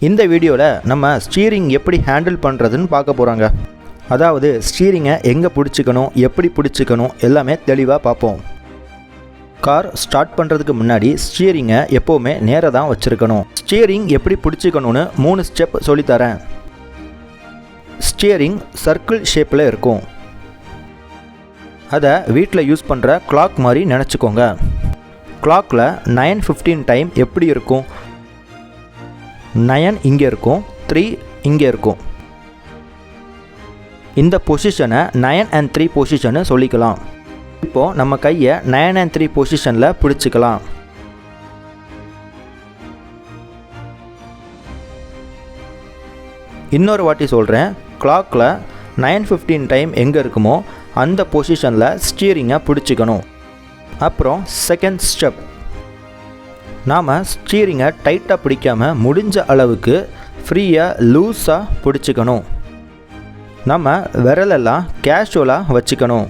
இந்த வீடியோவில் நம்ம ஸ்டீரிங் எப்படி ஹேண்டில் பண்ணுறதுன்னு பார்க்க போகிறாங்க. அதாவது ஸ்டீரிங்கை எங்கே பிடிச்சிக்கணும், எப்படி பிடிச்சிக்கணும் எல்லாமே தெளிவாக பார்ப்போம். கார் ஸ்டார்ட் பண்ணுறதுக்கு முன்னாடி ஸ்டீரிங்கை எப்போவுமே நேராக தான் வச்சுருக்கணும். ஸ்டீரிங் எப்படி பிடிச்சிக்கணும்னு 3 ஸ்டெப் சொல்லித்தரேன். ஸ்டீரிங் சர்க்கிள் ஷேப்பில் இருக்கும். அதை வீட்டில் யூஸ் பண்ணுற கிளாக் மாதிரி நினச்சிக்கோங்க. கிளாக்கில் 9:15 டைம் எப்படி இருக்கும்? 9 இங்கே இருக்கும், 3 இங்கே இருக்கும். இந்த பொசிஷனை 9 and 3 பொசிஷன்னு சொல்லிக்கலாம். இப்போது நம்ம கையை 9 and 3 பொசிஷனில் பிடிச்சிக்கலாம். இன்னொரு வாட்டி சொல்கிறேன். கிளாக்கில் 9:15 டைம் எங்கே இருக்குமோ அந்த பொசிஷனில் ஸ்டீரிங்கை பிடிச்சிக்கணும். அப்புறம் செகண்ட் ஸ்டெப், நாம் ஸ்டீரிங்கை டைட்டாக பிடிக்காமல் முடிஞ்ச அளவுக்கு ஃப்ரீயாக லூஸாக பிடிச்சிக்கணும். நம்ம விரலெல்லாம் கேஷுவலாக வச்சுக்கணும்.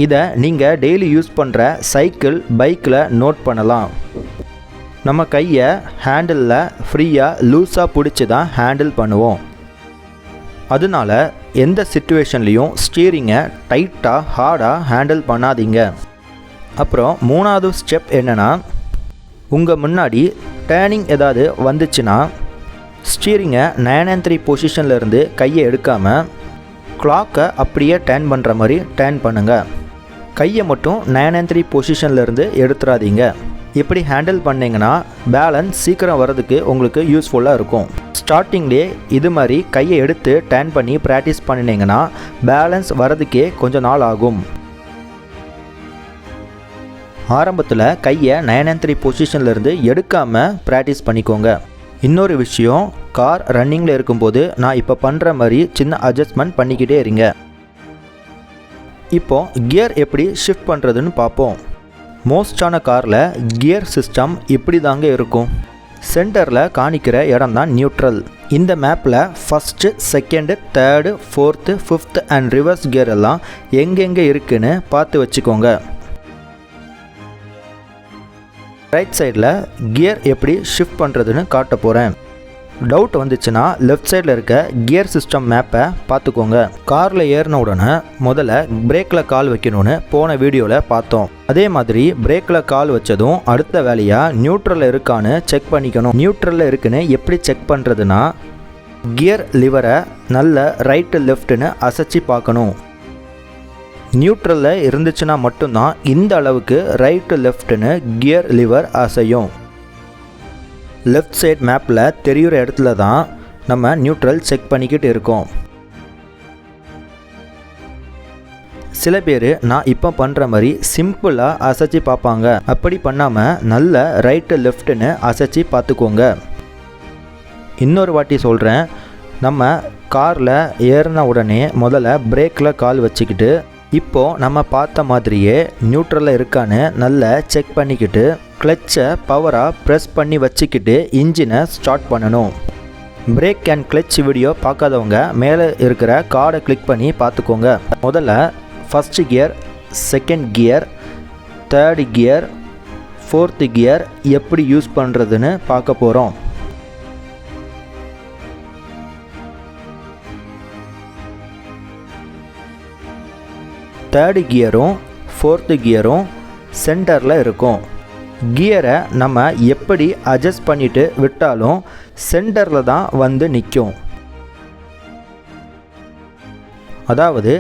இதை நீங்கள் டெய்லி யூஸ் பண்ணுற சைக்கிள், பைக்கில் நோட் பண்ணலாம். நம்ம கையை ஹேண்டிலில் ஃப்ரீயாக லூஸாக பிடிச்சி தான் ஹேண்டில் பண்ணுவோம். அதனால எந்த சிச்சுவேஷன்லேயும் ஸ்டீரிங்கை டைட்டாக ஹார்டாக ஹேண்டில் பண்ணாதீங்க. அப்புறம் 3வது ஸ்டெப் என்னென்னா, உங்கள் முன்னாடி டேர்னிங் ஏதாவது வந்துச்சுன்னா ஸ்டீரிங்கை 9 and 3 பொசிஷன்லேருந்து கையை எடுக்காமல் கிளாக்கை அப்படியே டேர்ன் பண்ணுற மாதிரி டேர்ன் பண்ணுங்கள். கையை மட்டும் 9 and 3 பொசிஷன்லேருந்து எடுத்துடாதீங்க. இப்படி ஹேண்டில் பண்ணிங்கன்னா பேலன்ஸ் சீக்கிரம் வர்றதுக்கு உங்களுக்கு யூஸ்ஃபுல்லாக இருக்கும். ஸ்டார்டிங்லேயே இது மாதிரி கையை எடுத்து டேர்ன் பண்ணி ப்ராக்டிஸ் பண்ணினீங்கன்னா பேலன்ஸ் வர்றதுக்கே கொஞ்சம் நாள் ஆகும். ஆரம்பத்தில் கையை 9 and 3 பொசிஷன்லேருந்து எடுக்காமல் ப்ராக்டிஸ் பண்ணிக்கோங்க. இன்னொரு விஷயம், கார் ரன்னிங்கில் இருக்கும்போது நான் இப்போ பண்ணுற மாதிரி சின்ன அட்ஜஸ்ட்மெண்ட் பண்ணிக்கிட்டே இருங்க. இப்போது கியர் எப்படி ஷிஃப்ட் பண்ணுறதுன்னு பார்ப்போம். மோஸ்டான காரில் கியர் சிஸ்டம் இப்படி தாங்க இருக்கும். சென்டரில் காணிக்கிற இடம் தான் நியூட்ரல். இந்த மேப்பில் first, second, third, 4th, 5th and reverse gear எல்லாம் எங்கெங்கே இருக்குன்னு பார்த்து வச்சுக்கோங்க. ரைட் சைடில் கியர் எப்படி ஷிஃப்ட் பண்ணுறதுன்னு காட்ட போகிறேன். டவுட் வந்துச்சுன்னா லெஃப்ட் சைடில் இருக்க கியர் சிஸ்டம் மேப்பை பார்த்துக்கோங்க. காரில் ஏறின உடனே முதல்ல பிரேக்கில் கால் வைக்கணும்னு போன வீடியோவில் பார்த்தோம். அதே மாதிரி பிரேக்கில் கால் வச்சதும் அடுத்த வேலையாக நியூட்ரலில் இருக்கான்னு செக் பண்ணிக்கணும். நியூட்ரலில் இருக்குன்னு எப்படி செக் பண்ணுறதுன்னா, கியர் லிவரை நல்ல ரைட்டு லெஃப்ட்டுன்னு அசைச்சி பார்க்கணும். நியூட்ரலில் இருந்துச்சுன்னா மட்டும்தான் இந்த அளவுக்கு ரைட்டு லெஃப்ட்டுன்னு கியர் லிவர் அசையும். லெஃப்ட் சைட் மேப்பில் தெரிகிற இடத்துல தான் நம்ம நியூட்ரல் செக் பண்ணிக்கிட்டு இருக்கோம். சில பேர் நான் இப்போ பண்ணுற மாதிரி சிம்பிளாக அசைச்சி பார்ப்பாங்க. அப்படி பண்ணாமல் நல்ல ரைட்டு லெஃப்ட்டுன்னு அசைச்சி பார்த்துக்கோங்க. இன்னொரு வாட்டி சொல்கிறேன். நம்ம காரில் ஏறின உடனே முதல்ல பிரேக்கில் கால் வச்சுக்கிட்டு இப்போது நம்ம பார்த்த மாதிரியே நியூட்ரலில் இருக்கான்னு நல்லா செக் பண்ணிக்கிட்டு கிளச்சை பவராக ப்ரெஸ் பண்ணி வச்சுக்கிட்டு இன்ஜினை ஸ்டார்ட் பண்ணணும். பிரேக் அண்ட் கிளச் வீடியோ பார்க்காதவங்க மேலே இருக்கிற கார்டை கிளிக் பண்ணி பார்த்துக்கோங்க. முதல்ல first gear, second gear, third gear, 4th gear எப்படி யூஸ் பண்ணுறதுன்னு பார்க்க போகிறோம். தேர்டு கியரும் 4th கியரும் சென்டரில் இருக்கும். கியரை நம்ம எப்படி அட்ஜஸ்ட் பண்ணிவிட்டு விட்டாலும் சென்டரில் தான் வந்து நிற்கும். அதாவது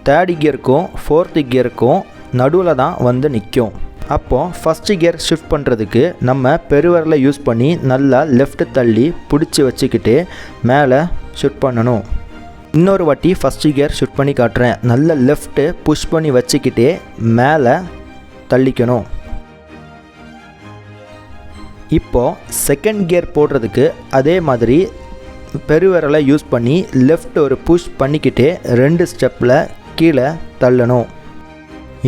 தேர்டு கியருக்கும் 4th கியருக்கும் நடுவில் தான் வந்து நிற்கும். அப்போது ஃபஸ்ட்டு கியர் ஷிஃப்ட் பண்ணுறதுக்கு நம்ம பெருவரில் யூஸ் பண்ணி நல்லா லெஃப்ட் தள்ளி பிடிச்சி வச்சுக்கிட்டு மேலே ஷிஃப்ட் பண்ணணும். இன்னொரு வாட்டி ஃபஸ்ட்டு கியர் ஷிஃப்ட் பண்ணி காட்டுறேன். நல்ல லெஃப்ட்டு புஷ் பண்ணி வச்சுக்கிட்டே மேலே தள்ளிக்கணும். இப்போது செகண்ட் கியர் போடுறதுக்கு அதே மாதிரி பெருவிரலை யூஸ் பண்ணி லெஃப்ட் ஒரு புஷ் பண்ணிக்கிட்டே 2 ஸ்டெப்பில் கீழே தள்ளணும்.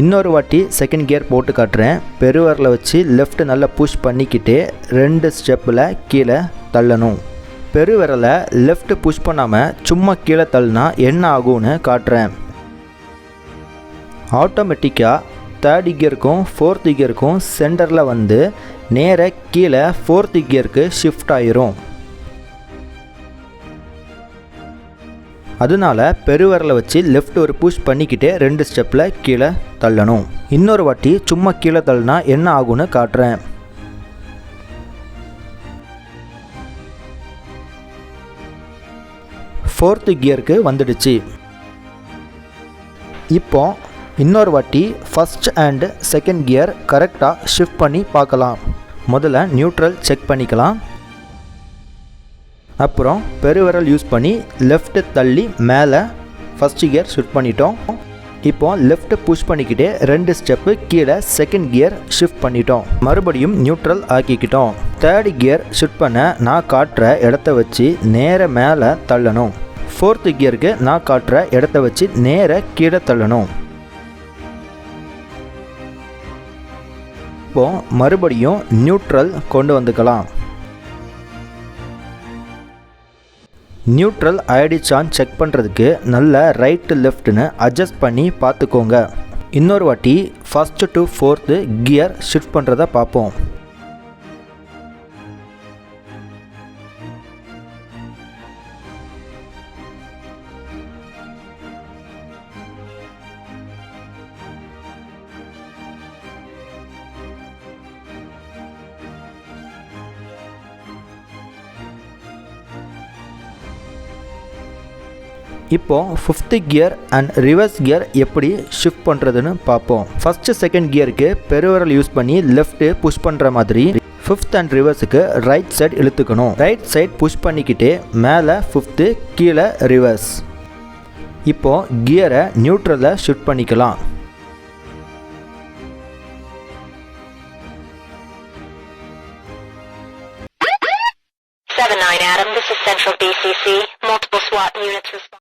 இன்னொரு வாட்டி செகண்ட் கியர் போட்டு காட்டுறேன். பெருவிரலை வச்சு லெஃப்ட் நல்லா புஷ் பண்ணிக்கிட்டே 2 ஸ்டெப்பில் கீழே தள்ளணும். பெருவிரலை லெஃப்ட் புஷ் பண்ணாமல் சும்மா கீழே தள்ளினா என்ன ஆகும்னு காட்டுறேன். ஆட்டோமேட்டிக்காக தேர்ட் கியருக்கும் ஃபோர்த் கியருக்கும் சென்டரில் வந்து நேர கீழே ஃபோர்த் கியருக்கு ஷிஃப்ட் ஆயிரும். அதனால பெருவிரலை வச்சு லெஃப்ட் ஒரு புஷ் பண்ணிக்கிட்டே 2 ஸ்டெப்பில் கீழே தள்ளணும். இன்னொரு வாட்டி சும்மா கீழே தள்ளினா என்ன ஆகும்னு காட்டுறேன். ஃபோர்த்து கியருக்கு வந்துடுச்சு. இப்போ இன்னொரு வாட்டி ஃபஸ்ட் அண்ட் செகண்ட் கியர் கரெக்டாக ஷிஃப்ட் பண்ணி பார்க்கலாம். முதல்ல நியூட்ரல் செக் பண்ணிக்கலாம். அப்புறம் பெருவிரல் யூஸ் பண்ணி லெஃப்ட் தள்ளி மேலே ஃபஸ்ட் கியர் ஷிஃப்ட் பண்ணிட்டோம். இப்போ லெஃப்ட் புஷ் பண்ணிக்கிட்டே 2 ஸ்டெப்பு கீழே செகண்ட் கியர் ஷிஃப்ட் பண்ணிட்டோம். மறுபடியும் நியூட்ரல் ஆக்கிக்கிட்டோம். தேர்ட் கியர் ஷிஃப்ட் பண்ண நான் காட்டுற இடத்த வச்சு நேர மேலே தள்ளணும். ஃபோர்த்து கியருக்கு நான் காட்டுற இடத்த வச்சு நேர கீழே தள்ளணும். இப்போ மறுபடியும் நியூட்ரல் கொண்டு வந்துக்கலாம். நியூட்ரல் ஆயிடுச்சான்னு செக் பண்ணுறதுக்கு நல்ல ரைட்டு லெஃப்ட்னு அட்ஜஸ்ட் பண்ணி பார்த்துக்கோங்க. இன்னொரு வாட்டி first to fourth gear shift பண்ணுறத பார்ப்போம். இப்போ fifth gear and reverse gear எப்படி ஷிஃப்ட் பண்ணுறதுன்னு பார்ப்போம். ஃபஸ்ட்டு செகண்ட் கியருக்கு பெருவிரல் யூஸ் பண்ணி லெஃப்ட்டு புஷ் பண்ணுற மாதிரி ஃபிஃப்த் அண்ட் ரிவர்ஸுக்கு ரைட் சைட் இழுத்துக்கணும். ரைட் சைட் புஷ் பண்ணிக்கிட்டே மேலே ஃபிஃப்த்து கீழே ரிவர்ஸ். இப்போது கியரை நியூட்ரலில் ஷிஃப்ட் பண்ணிக்கலாம். Adam, this is Central BCC. Multiple SWAT units respond.